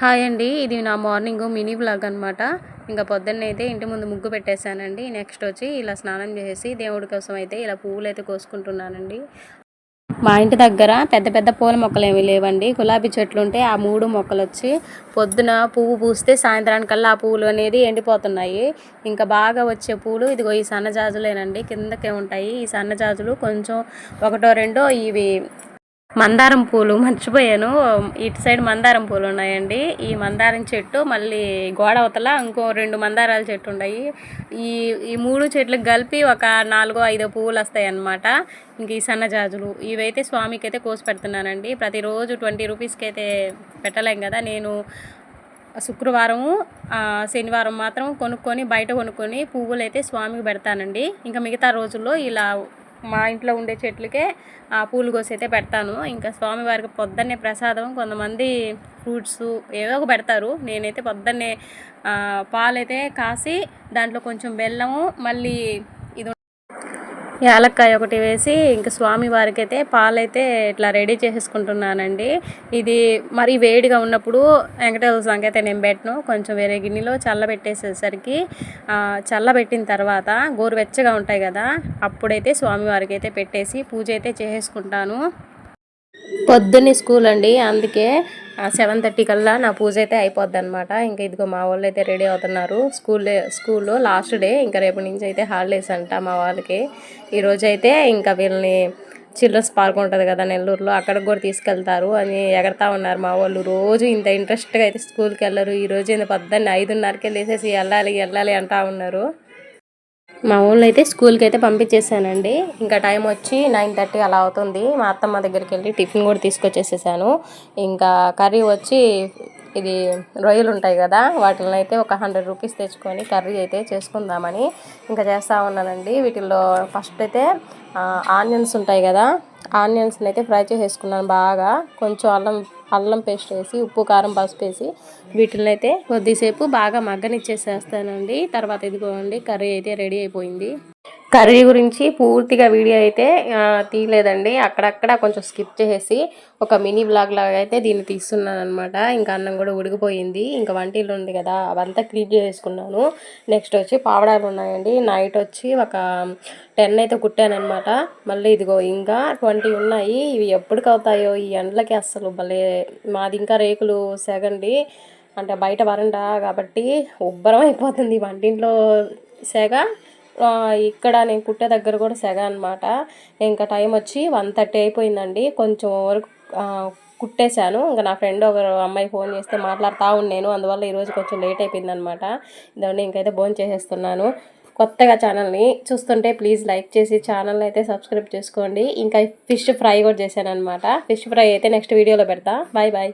Hi అండి. ఇది నా మార్నింగ్ మినీ వ్లాగ్ అనమాట. ఇంకా పొద్దున్నైతే ఇంటి ముందు ముగ్గు పెట్టేశానండి. నెక్స్ట్ వచ్చి ఇలా స్నానం చేసేసి దేవుడి కోసం అయితే ఇలా పువ్వులు అయితే కోసుకుంటున్నానండి. మా ఇంటి దగ్గర పెద్ద పెద్ద పూల మొక్కలు ఏమీ లేవండి. గులాబీ చెట్లు ఉంటే ఆ 3 మొక్కలు వచ్చి పొద్దున పువ్వు పూస్తే సాయంత్రానికల్లా ఆ పువ్వులు అనేది ఎండిపోతున్నాయి. ఇంకా బాగా వచ్చే పూలు ఇదిగో ఈ సన్నజాజులేనండి. కిందకే ఉంటాయి ఈ సన్నజాజులు. కొంచెం ఒకటో రెండో ఇవి మందారం పూలు మర్చిపోయాను. ఇటు సైడ్ మందారం పూలు ఉన్నాయండి. ఈ మందారం చెట్టు మళ్ళీ గోడ అవతల ఇంకో 2 మందారాల చెట్టు ఉన్నాయి. ఈ ఈ 3 చెట్లకు కలిపి ఒక 4-5 పువ్వులు వస్తాయి అన్నమాట. ఇంక ఈ సన్నజాజులు ఇవైతే స్వామికి అయితే కోసి పెడుతున్నానండి. ప్రతిరోజు 20 రూపీస్కి అయితే పెట్టలేం కదా. నేను శుక్రవారము శనివారం మాత్రం బయట కొనుక్కొని పువ్వులు అయితే స్వామికి పెడతానండి. ఇంకా మిగతా రోజుల్లో ఇలా మా ఇంట్లో ఉండే చెట్లకే పూలు కోసి అయితే పెడతాను. ఇంకా స్వామివారికి పొద్దున్నే ప్రసాదం కొంతమంది ఫ్రూట్స్ ఏదో ఒక పెడతారు. నేనైతే పొద్దున్నే పాలైతే కాసి దాంట్లో కొంచెం బెల్లము మళ్ళీ యాలక్కాయ ఒకటి వేసి ఇంకా స్వామివారికి అయితే పాలైతే ఇట్లా రెడీ చేసేసుకుంటున్నానండి. ఇది మరి వేడిగా ఉన్నప్పుడు వెంకటేశ్వర స్వామికి అయితే నేను పెట్టను. కొంచెం వేరే గిన్నెలో చల్లబెట్టేసేసరికి చల్లబెట్టిన తర్వాత గోరువెచ్చగా ఉంటాయి కదా, అప్పుడైతే స్వామివారికి అయితే పెట్టేసి పూజ అయితే చేసేసుకుంటాను. పొద్దున్నే స్కూల్ అండి, అందుకే 7:30 కల్లా నా పూజ అయితే అయిపోద్ది అనమాట. ఇంకా ఇదిగో మా వాళ్ళు అయితే రెడీ అవుతున్నారు. స్కూల్లో లాస్ట్ డే, ఇంకా రేపు నుంచి అయితే హాలిడేస్ అంట మా వాళ్ళకి. ఈరోజు అయితే ఇంకా వీళ్ళని చిల్డ్రన్స్ పార్క్ ఉంటుంది కదా నెల్లూరులో, అక్కడికి కూడా తీసుకెళ్తారు అని ఎగరతా ఉన్నారు మా వాళ్ళు. రోజు ఇంత ఇంట్రెస్ట్గా అయితే స్కూల్కి వెళ్ళరు. ఈరోజు ఇంత పొద్దున్నే 5:30కే లేసేసి వెళ్ళాలి అంటా ఉన్నారు. మా ఊళ్ళో అయితే స్కూల్కి అయితే పంపించేసానండి. ఇంకా టైం వచ్చి 9:30 అలా అవుతుంది. మా అత్తమ్మ దగ్గరికి వెళ్ళి టిఫిన్ కూడా తీసుకొచ్చేసేసాను. ఇంకా కర్రీ వచ్చి ఇది రొయ్యలు ఉంటాయి కదా, వాటిని అయితే ఒక 100 రూపీస్ తెచ్చుకొని కర్రీ అయితే చేసుకుందామని ఇంకా చేస్తూ ఉన్నానండి. వీటిల్లో ఫస్ట్ అయితే ఆనియన్స్ ఉంటాయి కదా, ఆనియన్స్ని అయితే ఫ్రై చేసేసుకున్నాను బాగా. కొంచెం అల్లం పేస్ట్ వేసి ఉప్పు కారం పసుపు వేసి వీటిని అయితే కొద్దిసేపు బాగా మగ్గనిచ్చేసేస్తానండి. తర్వాత ఇదిగోండి కర్రీ అయితే రెడీ అయిపోయింది. కర్రీ గురించి పూర్తిగా వీడియో అయితే తీయలేదండి. అక్కడక్కడ కొంచెం స్కిప్ చేసేసి ఒక మినీ వ్లాగ్ లాగా అయితే దీన్ని తీస్తున్నాను అనమాట. ఇంకా అన్నం కూడా ఉడికిపోయింది. ఇంకా వంటిల్లు ఉంది కదా, అవంతా క్లీన్ చేసుకున్నాను. నెక్స్ట్ వచ్చి పావడాలు ఉన్నాయండి. నైట్ వచ్చి ఒక 10 అయితే కుట్టానమాట. మళ్ళీ ఇదిగో ఇంకా 20 ఉన్నాయి. ఇవి ఎప్పటికి అవుతాయో ఈ ఎండలకి, అస్సలు భలే. మాది ఇంకా రేకులు సెగండి, అంటే బయట వరండా కాబట్టి ఉబ్బరం అయిపోతుంది వంటింట్లో సెగ. ఇక్కడ నేను కుట్టే దగ్గర కూడా సెగ అనమాట. ఇంకా టైం వచ్చి 1:30 అయిపోయిందండి. కొంచెం వరకు కుట్టేశాను. ఇంకా నా ఫ్రెండ్ ఒక అమ్మాయి ఫోన్ చేస్తే మాట్లాడుతూ ఉన్నాను, అందువల్ల ఈరోజు కొంచెం లేట్ అయిపోయింది అనమాట. ఇదండి ఇంకైతే భోజనం చేసేస్తున్నాను. కొత్తగా ఛానల్ని చూస్తుంటే ప్లీజ్ లైక్ చేసి ఛానల్ని అయితే సబ్స్క్రైబ్ చేసుకోండి. ఇంకా ఫిష్ ఫ్రై కూడా చేశాను అనమాట. ఫిష్ ఫ్రై అయితే నెక్స్ట్ వీడియోలో పెడతా. Bye bye.